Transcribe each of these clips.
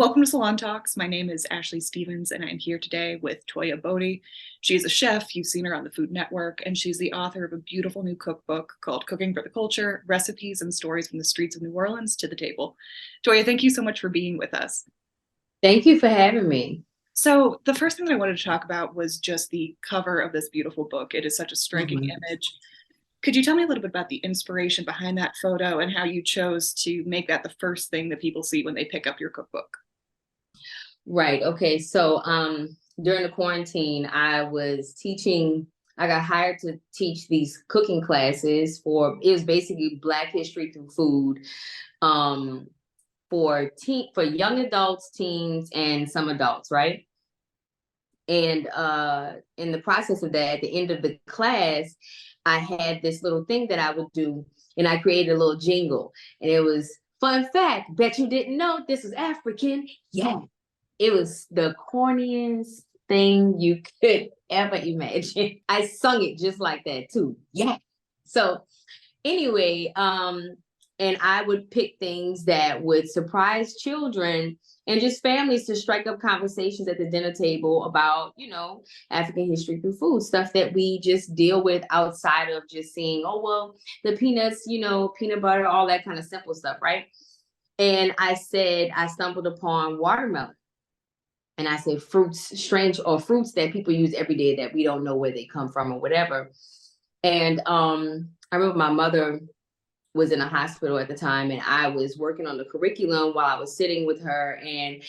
Welcome to Salon Talks. My name is Ashlie Stevens, and I'm here today with Toya Boudy. She's a chef. You've seen her on the Food Network, and she's the author of a beautiful new cookbook called Cooking for the Culture, Recipes and Stories from the Streets of New Orleans to the Table. Toya, thank you so much for being with us. Thank you for having me. So the first thing that I wanted to talk about was just the cover of this beautiful book. It is such a striking image. Could you tell me a little bit about the inspiration behind that photo and how you chose to make that the first thing that people see when they pick up your cookbook? Right. Okay. So during the quarantine, I was teaching. I got hired to teach these cooking classes it was basically Black history through food, for young adults, teens, and some adults, right? And in the process of that, at the end of the class, I had this little thing that I would do, and I created a little jingle, and it was fun fact. Bet you didn't know this was African. Yeah. It was the corniest thing you could ever imagine. I sung it just like that too. Yeah. So anyway, and I would pick things that would surprise children and just families to strike up conversations at the dinner table about, African history through food, stuff that we just deal with outside of just seeing, oh, well, the peanuts, peanut butter, all that kind of simple stuff, right? And I stumbled upon watermelon. And I said fruits that people use every day that we don't know where they come from or whatever. And I remember my mother was in a hospital at the time, and I was working on the curriculum while I was sitting with her, and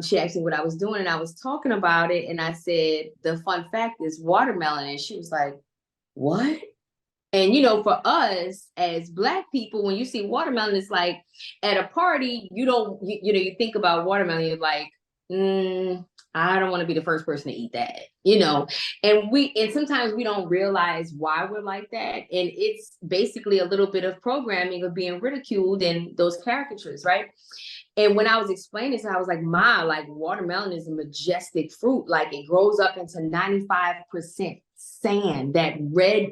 she asked me what I was doing, and I was talking about it, and I said, the fun fact is watermelon. And she was like, what? And, for us as Black people, when you see watermelon, it's like at a party, you think about watermelon, you're like, I don't want to be the first person to eat that, and sometimes we don't realize why we're like that. And it's basically a little bit of programming of being ridiculed in those caricatures, right? And when I was explaining this, I was like, Ma, like watermelon is a majestic fruit. Like it grows up into 95% sand, that red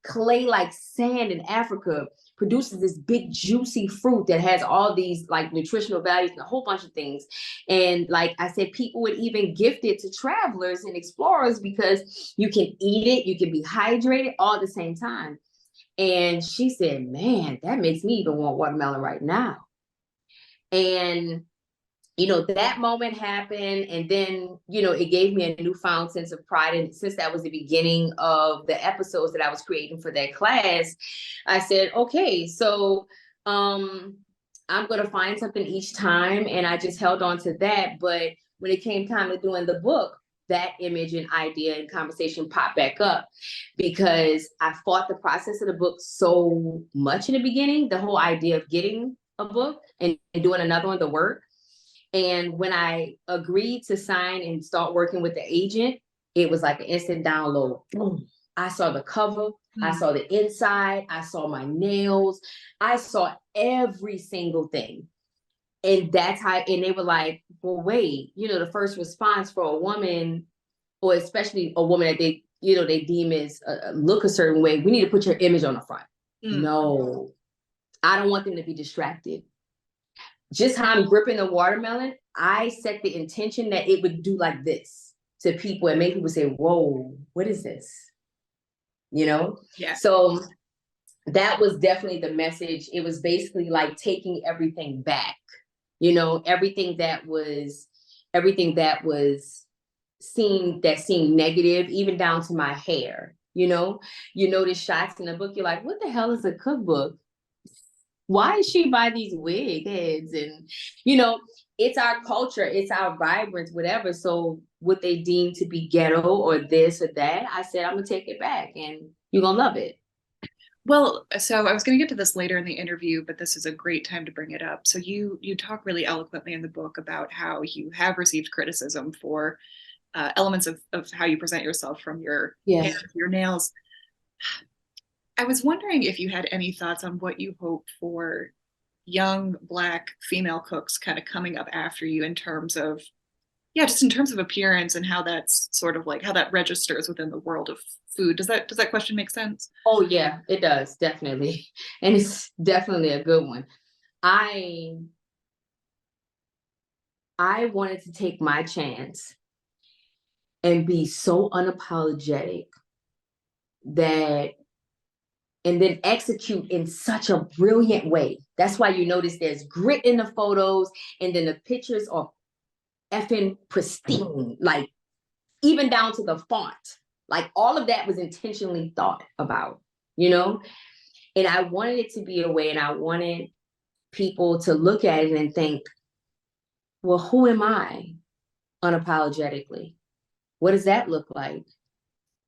clay-like sand in Africa produces this big juicy fruit that has all these like nutritional values and a whole bunch of things. And like I said, people would even gift it to travelers and explorers because you can eat it, you can be hydrated all at the same time. And she said, man, that makes me even want watermelon right now. And that moment happened, and then it gave me a newfound sense of pride. And since that was the beginning of the episodes that I was creating for that class, I said, okay, so I'm going to find something each time, and I just held on to that. But when it came time to doing the book, that image and idea and conversation popped back up because I fought the process of the book so much in the beginning, the whole idea of getting a book and doing another one, the work. And when I agreed to sign and start working with the agent, it was like an instant download. Boom. I saw the cover. I saw the inside. I saw my nails. I saw every single thing. And and they were like, well, wait, the first response for a woman, or especially a woman that they deem as look a certain way, we need to put your image on the front. No, I don't want them to be distracted. Just how I'm gripping the watermelon, I set the intention that it would do like this to people and make people say, whoa, what is this? Yeah. So that was definitely the message. It was basically like taking everything back, everything that was seemed negative, even down to my hair. You notice shots in the book, you're like, what the hell is a cookbook? Why is she by these wig heads? And, it's our culture, it's our vibrance, whatever. So what they deem to be ghetto or this or that, I said, I'm going to take it back and you're going to love it. Well, so I was going to get to this later in the interview, but this is a great time to bring it up. So you talk really eloquently in the book about how you have received criticism for elements of how you present yourself, from your hair to your nails. I was wondering if you had any thoughts on what you hope for young Black female cooks kind of coming up after you in terms of, just in terms of appearance and how that's sort of like how that registers within the world of food. Does that question make sense? Oh yeah, it does, definitely. And it's definitely a good one. I I wanted to take my chance and be so unapologetic that, and then execute in such a brilliant way. That's why you notice there's grit in the photos, and then the pictures are effing pristine, like even down to the font. Like all of that was intentionally thought about, you know? And I wanted it to be a way, and I wanted people to look at it and think, well, who am I unapologetically? What does that look like?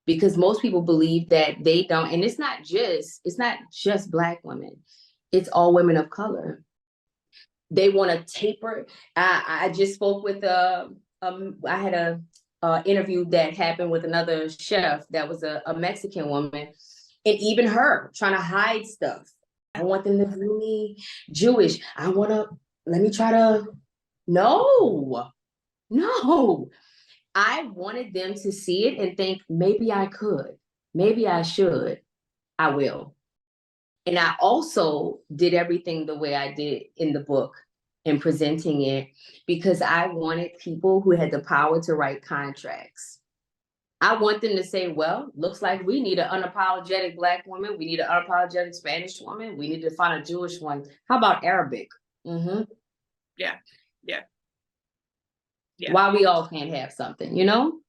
Because most people believe that they don't, and it's not just Black women, it's all women of color. They want to taper. I just spoke with I had a interview that happened with another chef that was a Mexican woman, and even her trying to hide stuff. I want them to view me Jewish. Let me try to, no, no. I wanted them to see it and think, maybe I could, maybe I should, I will. And I also did everything the way I did in the book and presenting it because I wanted people who had the power to write contracts. I want them to say, well, looks like we need an unapologetic Black woman. We need an unapologetic Spanish woman. We need to find a Jewish one. How about Arabic? Yeah. Yeah. Yeah. Why we all can't have something, you know?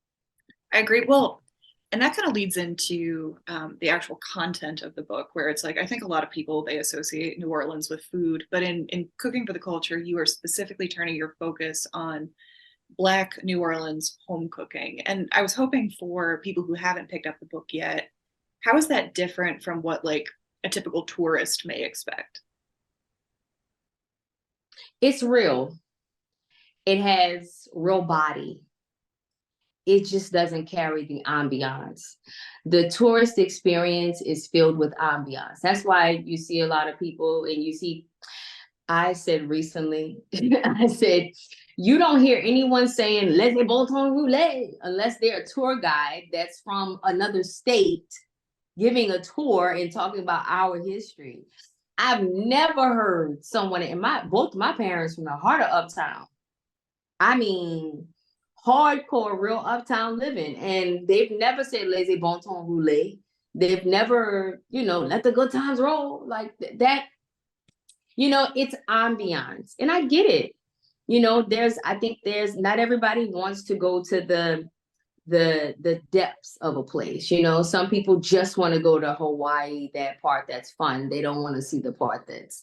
I agree. Well, and that kind of leads into the actual content of the book, where it's like, I think a lot of people, they associate New Orleans with food, but in Cooking for the Culture, you are specifically turning your focus on Black New Orleans home cooking. And I was hoping for people who haven't picked up the book yet, how is that different from what like a typical tourist may expect? It's real. It has real body. It just doesn't carry the ambiance. The tourist experience is filled with ambiance. That's why you see a lot of people, and you see, I said recently, I said, you don't hear anyone saying "Laissez bon temps rouler" unless they're a tour guide that's from another state giving a tour and talking about our history. I've never heard someone, and both my parents from the heart of Uptown. I mean, hardcore, real uptown living. And they've never said laissez bon temps rouler. They've never, let the good times roll like that. It's ambiance. And I get it. I think there's not everybody wants to go to the depths of a place. Some people just want to go to Hawaii, that part that's fun. They don't want to see the part that's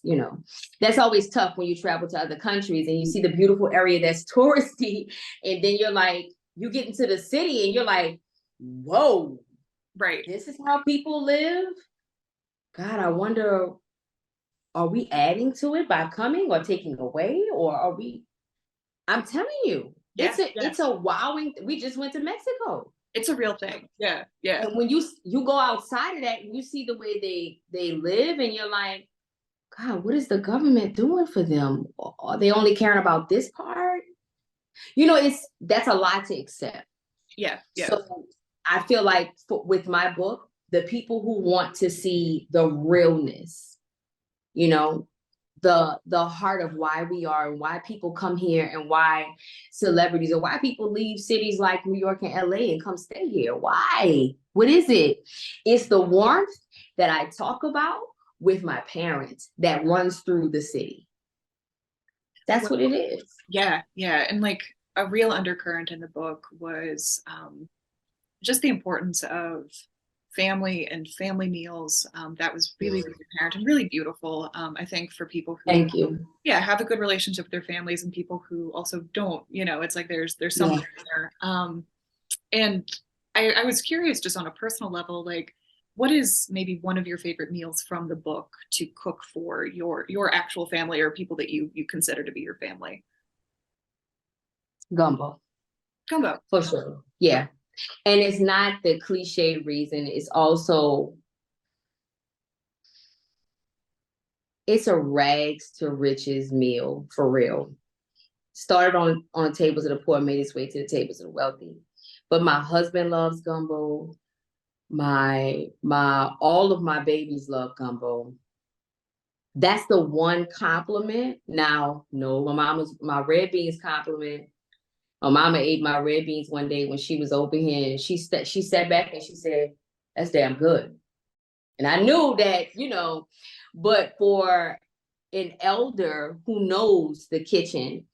always tough when you travel to other countries and you see the beautiful area that's touristy, and then you're like, you get into the city and you're like, whoa, right, this is how people live. God, I wonder, are we adding to it by coming or taking away, or are we? I'm telling you, it's a wowing. We just went to Mexico. It's a real thing. Yeah. And when you go outside of that and you see the way they live, and you're like, God, what is the government doing for them? Are they only caring about this part? That's a lot to accept. Yeah. So I feel like with my book, the people who want to see the realness, the heart of why we are and why people come here, and why celebrities, or why people leave cities like New York and LA and come stay here. Why? What is it? It's the warmth that I talk about with my parents that runs through the city. That's what it is. Yeah. And like a real undercurrent in the book was just the importance of family and family meals. That was really, really apparent and really beautiful. I think for people who Thank you. Yeah, have a good relationship with their families, and people who also don't, it's like there's something there. And I was curious, just on a personal level, like, what is maybe one of your favorite meals from the book to cook for your actual family, or people that you consider to be your family? Gumbo. For sure. Yeah. And it's not the cliche reason. It's also, it's a rags to riches meal, for real. Started on tables of the poor, made its way to the tables of the wealthy. But my husband loves gumbo. All of my babies love gumbo. That's the one compliment. Now, no, my red beans compliment. My mama ate my red beans one day when she was over here, and she sat back and she said, "That's damn good." And I knew that, but for an elder who knows the kitchen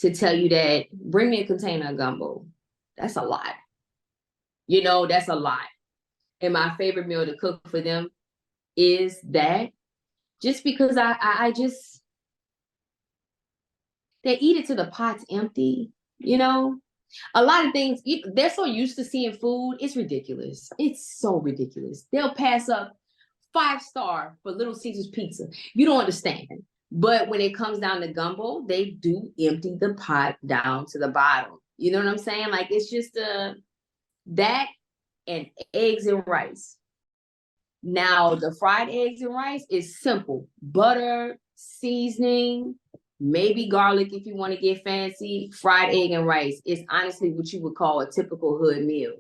to tell you that, bring me a container of gumbo, that's a lot. That's a lot. And my favorite meal to cook for them is that, just because I just, they eat it till the pot's empty, A lot of things, they're so used to seeing food, it's ridiculous. It's so ridiculous. They'll pass up 5-star for Little Caesar's Pizza. You don't understand. But when it comes down to gumbo, they do empty the pot down to the bottom. You know what I'm saying? Like, it's just that and eggs and rice. Now, the fried eggs and rice is simple. Butter, seasoning, maybe garlic if you want to get fancy. Fried egg and rice is honestly what you would call a typical hood meal.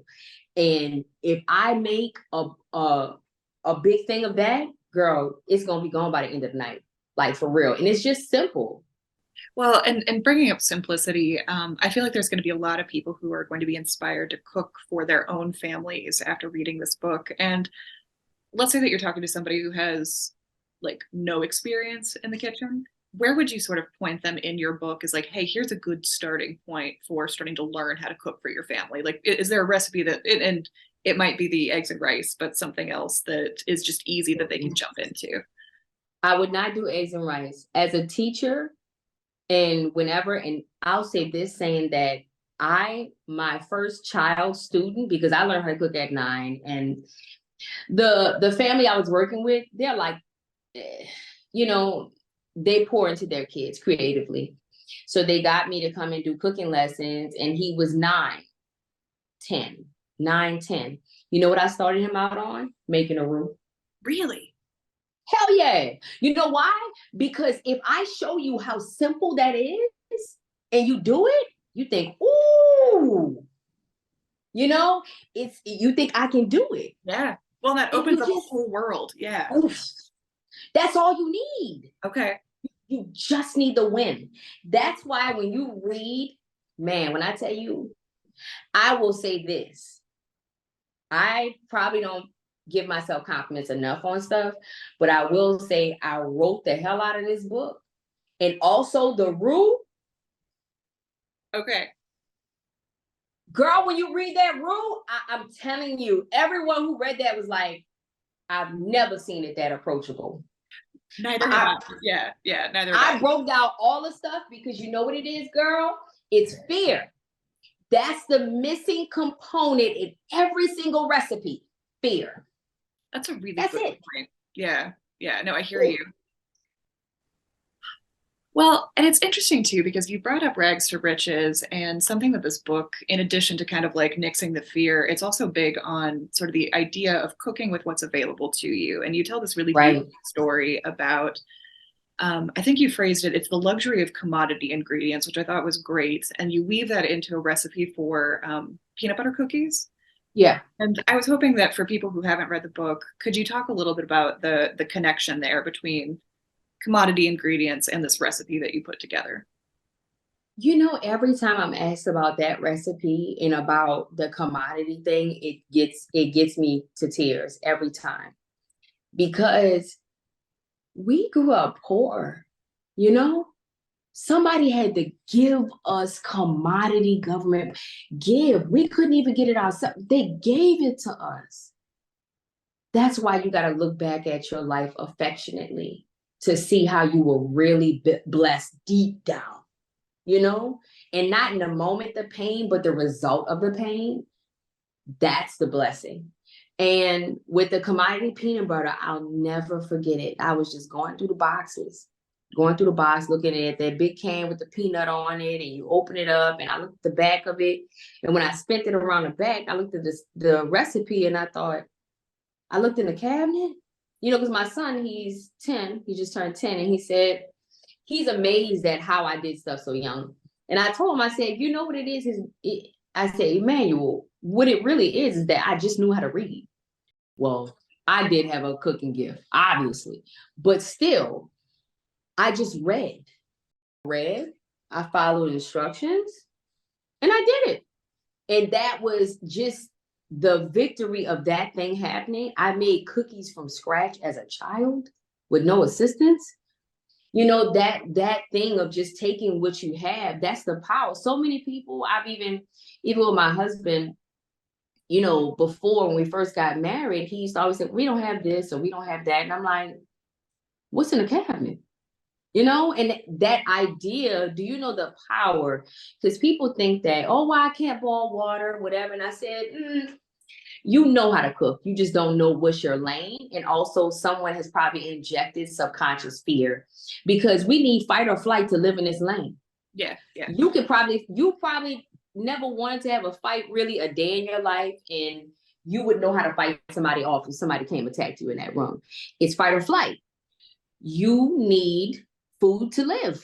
And if I make a big thing of that, girl, it's going to be gone by the end of the night. Like, for real. And it's just simple. Well, and bringing up simplicity, I feel like there's going to be a lot of people who are going to be inspired to cook for their own families after reading this book. And let's say that you're talking to somebody who has like no experience in the kitchen. Where would you sort of point them in your book as like, hey, here's a good starting point for starting to learn how to cook for your family? Like, is there a recipe and it might be the eggs and rice, but something else that is just easy that they can jump into? I would not do eggs and rice. As a teacher, and I'll say this, saying that my first child student, because I learned how to cook at 9, and the family I was working with, they're like, they pour into their kids creatively. So they got me to come and do cooking lessons, and he was 9, 10. You know what I started him out on? Making a roux. Really? Hell yeah. You know why? Because if I show you how simple that is and you do it, you think, ooh, you think I can do it. Yeah. Well, that opens up a whole world. Yeah. Oof, that's all you need. Okay. You just need the win. That's why when you read, man, when I tell you, I will say this. I probably don't give myself compliments enough on stuff, but I will say I wrote the hell out of this book. And also the roux. Okay. Girl, when you read that roux, I'm telling you, everyone who read that was like, I've never seen it that approachable. Neither have I. Yeah, neither have I broke down all the stuff because you know what it is, girl? It's fear. That's the missing component in every single recipe. Fear. That's a really good point. Yeah. No, I hear you. Well, and it's interesting too, because you brought up rags to riches, and something that this book, in addition to kind of like nixing the fear, it's also big on sort of the idea of cooking with what's available to you. And you tell this really beautiful story about, I think you phrased it, it's the luxury of commodity ingredients, which I thought was great. And you weave that into a recipe for peanut butter cookies. Yeah. And I was hoping that for people who haven't read the book, could you talk a little bit about the connection there between commodity ingredients and this recipe that you put together? Every time I'm asked about that recipe and about the commodity thing, it gets me to tears every time, because we grew up poor, Somebody had to give us commodity government. We couldn't even get it ourselves. They gave it to us. That's why you got to look back at your life affectionately to see how you were really blessed deep down, and not in the moment, the pain, but the result of the pain. That's the blessing. And with the commodity peanut butter, I'll never forget it. I was just going through the box, looking at that big can with the peanut on it, and you open it up, and I looked at the back of it. And when I spent it around the back, I looked at the recipe, and I looked in the cabinet, because my son, he's 10, he just turned 10, and he said, he's amazed at how I did stuff so young. And I told him, I said, you know what it is? I said, Emmanuel, what it really is that I just knew how to read. Well, I did have a cooking gift, obviously, but still, I just read, I followed instructions, and I did it. And that was just the victory of that thing happening. I made cookies from scratch as a child with no assistance. You know, that thing of just taking what you have, that's the power. So many people, even with my husband, you know, before when we first got married, he used to always say, we don't have this or we don't have that. And I'm like, what's in the cabinet? You know, and that idea, do you know the power? Because people think that, oh, well, I can't boil water, whatever. And I said, you know how to cook. You just don't know what's your lane. And also someone has probably injected subconscious fear because we need fight or flight to live in this lane. Yeah. Yeah. You probably never wanted to have a fight really a day in your life, and you would know how to fight somebody off if somebody came attacked you in that room. It's fight or flight. You need food to live.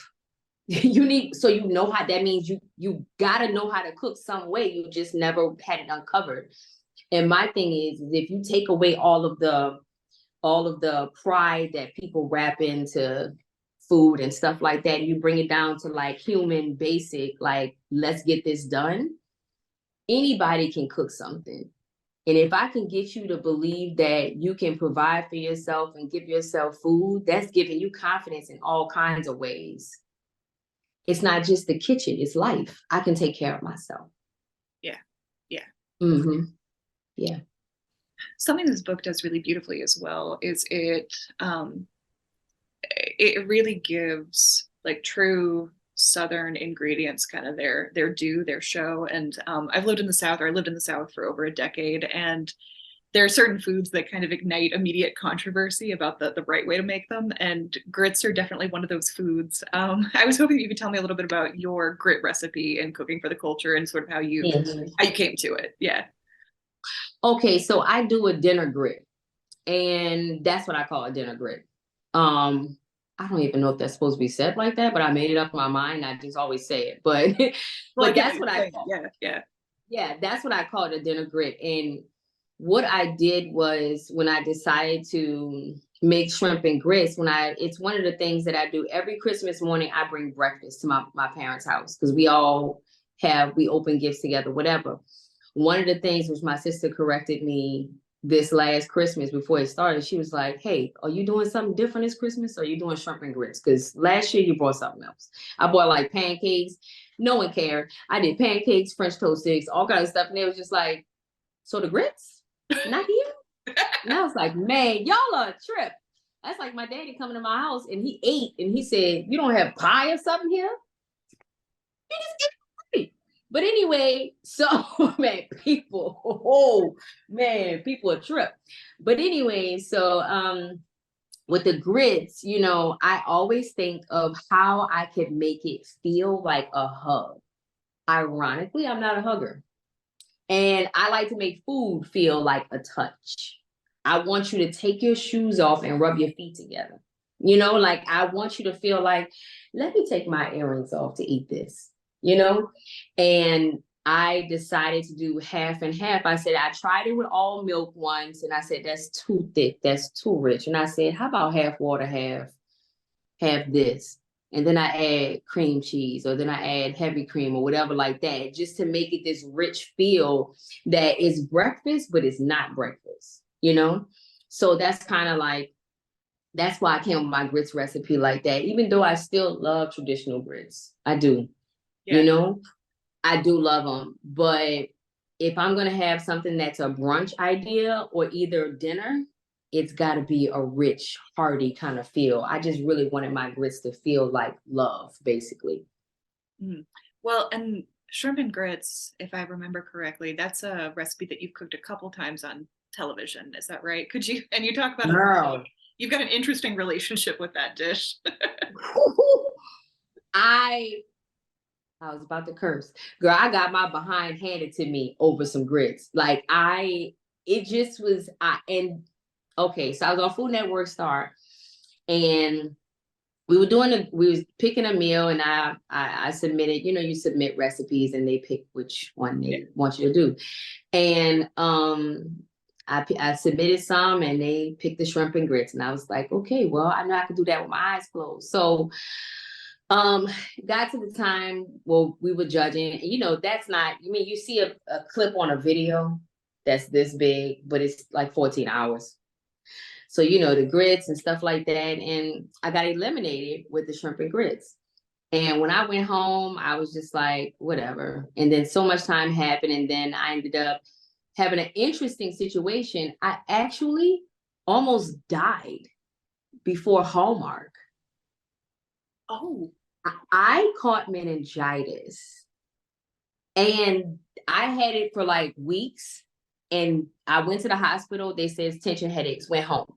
So you know how that means you gotta know how to cook some way. You just never had it uncovered. And my thing is if you take away all of the pride that people wrap into food and stuff like that, and you bring it down to like human basic, like, let's get this done. Anybody can cook something. And if I can get you to believe that you can provide for yourself and give yourself food, that's giving you confidence in all kinds of ways. It's not just the kitchen, it's life. I can take care of myself. Yeah. Yeah. Mm-hmm. Yeah. Something this book does really beautifully as well is it really gives like true Southern ingredients kind of their due, their show. And I've lived in the South, or I lived in the South for over a decade, and there are certain foods that kind of ignite immediate controversy about the right way to make them. And grits are definitely one of those foods. I was hoping you could tell me a little bit about your grit recipe and cooking for the culture and sort of how you came to it. Yeah. Okay, so I do a dinner grit, and that's what I call a dinner grit. I don't even know if that's supposed to be said like that, but I made it up in my mind. I just always say it, but Well, that's what I call. Yeah, that's what I call it, a dinner grit. And what I did was when I decided to make shrimp and grits, it's one of the things that I do every Christmas morning. I bring breakfast to my parents' house because we open gifts together, whatever. One of the things which my sister corrected me this last Christmas before it started, she was like, hey, are you doing something different this Christmas? Or are you doing shrimp and grits? Because last year you brought something else. I bought like pancakes. No one cared. I did pancakes, French toast sticks, all kinds of stuff. And they was just like, so the grits? Not here? And I was like, man, y'all are a trip. That's like my daddy coming to my house and he ate and he said, you don't have pie or something here? You just get free. But anyway, so man, people a trip. But anyway, so with the grits, you know, I always think of how I could make it feel like a hug. Ironically, I'm not a hugger. And I like to make food feel like a touch. I want you to take your shoes off and rub your feet together. You know, like I want you to feel like, let me take my earrings off to eat this, you know? And I decided to do half and half. I said, I tried it with all milk once, and I said, that's too thick, that's too rich. And I said, how about half water, half this? And then I add cream cheese, or then I add heavy cream or whatever like that, just to make it this rich feel that is breakfast, but it's not breakfast, you know? So that's kind of like, that's why I came with my grits recipe like that, even though I still love traditional grits. I do, you know? I do love them. But if I'm going to have something that's a brunch idea or either dinner, it's got to be a rich, hearty kind of feel. I just really wanted my grits to feel like love, basically. Well, and shrimp and grits, if I remember correctly, that's a recipe that you've cooked a couple times on television. Is that right? And you talk about Girl. You've got an interesting relationship with that dish. I was about to curse. Girl, I got my behind handed to me over some grits. Like it just was, okay, so I was on Food Network Star, and we was picking a meal, and I submitted, you know, you submit recipes and they pick which one they want you to do. And I submitted some and they picked the shrimp and grits. And I was like, okay, well, I know I can do that with my eyes closed. So got to the time well we were judging, and that's not, you see a clip on a video that's this big, but it's like 14 hours. So the grits and stuff like that, and I got eliminated with the shrimp and grits. And when I went home, I was just like, whatever. And then so much time happened, and then I ended up having an interesting situation. I actually almost died before Hallmark. Oh. I caught meningitis, and I had it for like weeks, and I went to the hospital. They said tension headaches, went home.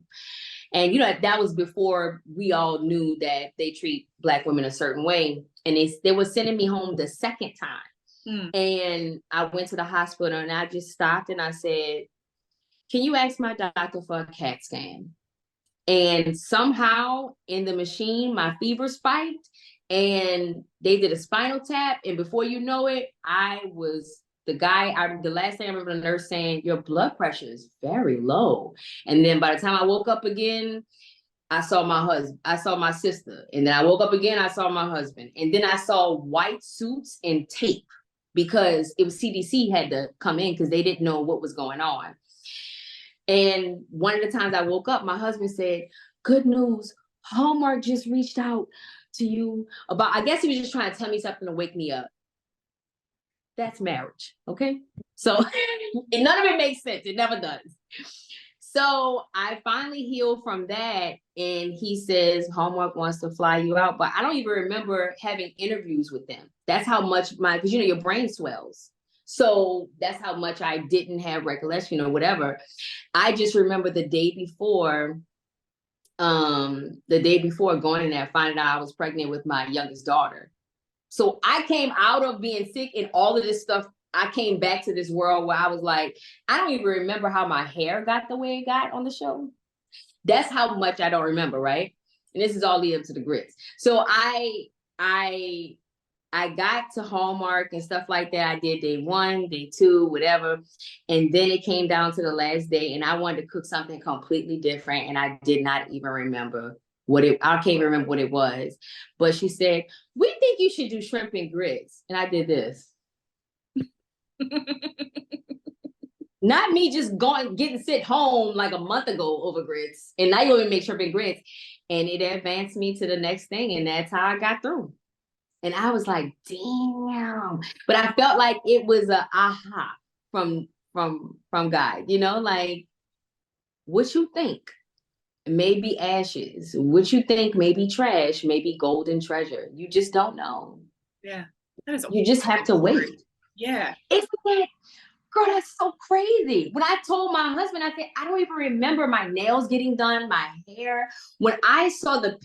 And that was before we all knew that they treat Black women a certain way. And they were sending me home the second time. And I went to the hospital, and I just stopped and I said, can you ask my doctor for a CAT scan? And somehow in the machine, my fever spiked, and they did a spinal tap. And before you know it, I was the last thing I remember the nurse saying, your blood pressure is very low. And then by the time I woke up again, I saw my husband, I saw my sister. And then I woke up again, I saw my husband. And then I saw white suits and tape, because it was CDC had to come in because they didn't know what was going on. And one of the times I woke up, my husband said, good news, Hallmark just reached out to you about, I guess he was just trying to tell me something to wake me up. That's marriage, okay? So and none of it makes sense. It never does. So I finally healed from that, and he says Hallmark wants to fly you out, but I don't even remember having interviews with them. That's how much because your brain swells. So that's how much I didn't have recollection or whatever. I just remember the day before going in there, finding out I was pregnant with my youngest daughter. So I came out of being sick and all of this stuff. I came back to this world where I was like, I don't even remember how my hair got the way it got on the show. That's how much I don't remember, right? And this is all lead up to the grits. So I got to Hallmark and stuff like that. I did day 1, day 2, whatever. And then it came down to the last day, and I wanted to cook something completely different. And I did not even remember I can't even remember what it was. But she said, we think you should do shrimp and grits. And I did this. Not me just getting sit home like a month ago over grits. And now you even make shrimp and grits. And it advanced me to the next thing. And that's how I got through. And I was like, damn. But I felt like it was a aha from God, like, what you think? Maybe ashes. What you think? Maybe trash, maybe golden treasure. You just don't know. Yeah. You just have to wait. Yeah. Isn't that, girl, that's so crazy. When I told my husband, I said, I don't even remember my nails getting done, my hair. When I saw the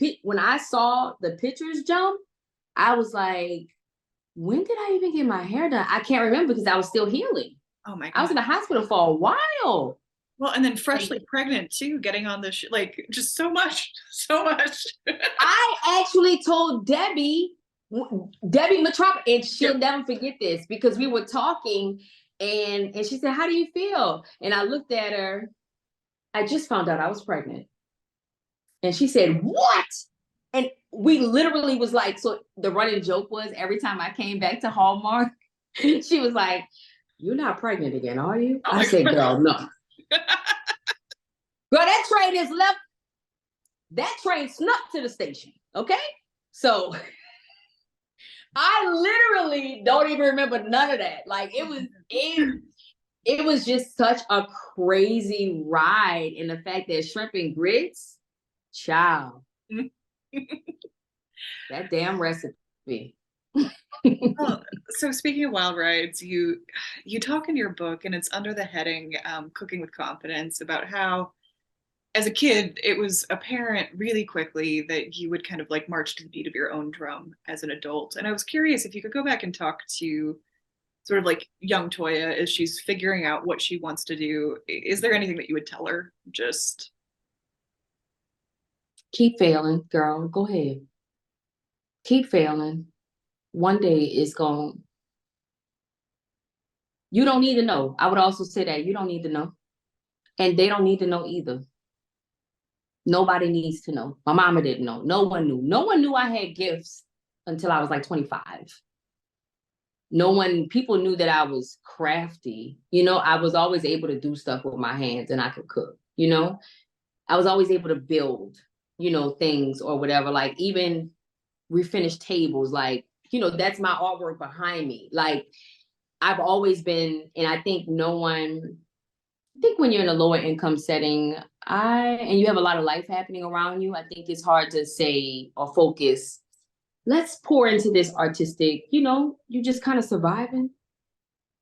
pictures jump, I was like, when did I even get my hair done? I can't remember because I was still healing. Oh my God. I was in the hospital for a while. Well, and then freshly pregnant too, getting on the like just so much. I actually told Debbie Metrop, and she'll never forget this, because we were talking and she said, how do you feel? And I looked at her. I just found out I was pregnant. And she said, what? And we literally was like, so the running joke was every time I came back to Hallmark, she was like, you're not pregnant again, are you? I said, girl, no. Girl, that train is left. That train snuck to the station, okay? So I literally don't even remember none of that. Like it was just such a crazy ride. And the fact that shrimp and grits, child. That damn recipe. Well, so speaking of wild rides, you talk in your book, and it's under the heading Cooking with Confidence, about how as a kid it was apparent really quickly that you would kind of like march to the beat of your own drum as an adult. And I was curious if you could go back and talk to sort of like young Toya as she's figuring out what she wants to do. Is there anything that you would tell her? Just keep failing, girl. Go ahead. Keep failing. One day it's gone. You don't need to know. I would also say that you don't need to know. And they don't need to know either. Nobody needs to know. My mama didn't know. No one knew. No one knew I had gifts until I was like 25. No one, people knew that I was crafty. You know, I was always able to do stuff with my hands and I could cook, you know? I was always able to build, you know, things or whatever, like even refinished tables, like, you know, that's my artwork behind me. Like, I've always been, and I think I think when you're in a lower income setting, and you have a lot of life happening around you, I think it's hard to say or focus, let's pour into this artistic, you know, you just kind of surviving.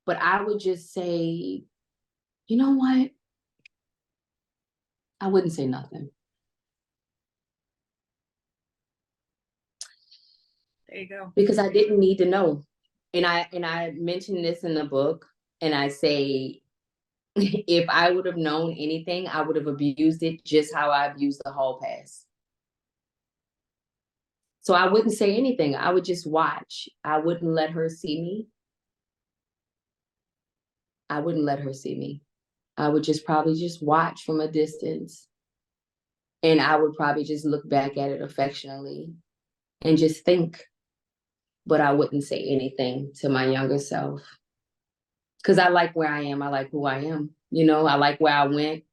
But I would just say, you know what? I wouldn't say nothing. There you go. Because I didn't need to know. And I mentioned this in the book, and I say, if I would have known anything, I would have abused it just how I abused the hall pass. So I wouldn't say anything. I would just watch. I wouldn't let her see me. I wouldn't let her see me. I would just probably just watch from a distance. And I would probably just look back at it affectionately and just think. But I wouldn't say anything to my younger self. Because I like where I am. I like who I am. You know, I like where I went.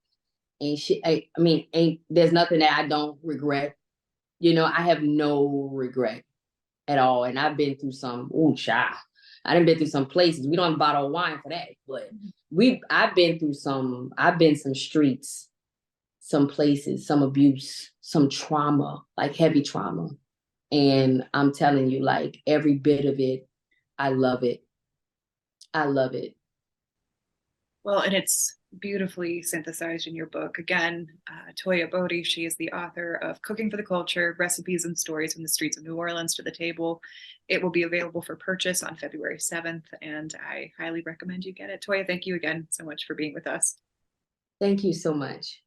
And I mean, there's nothing that I don't regret. You know, I have no regret at all. And I've been through some, I done been through some places. We don't have a bottle of wine for that, but I've been through I've been some streets, some places, some abuse, some trauma, like heavy trauma. And I'm telling you, like every bit of it, I love it. I love it. Well, and it's beautifully synthesized in your book. Again, Toya Boudy, she is the author of Cooking for the Culture, Recipes and Stories from the Streets of New Orleans to the Table. It will be available for purchase on February 7th, and I highly recommend you get it. Toya, thank you again so much for being with us. Thank you so much.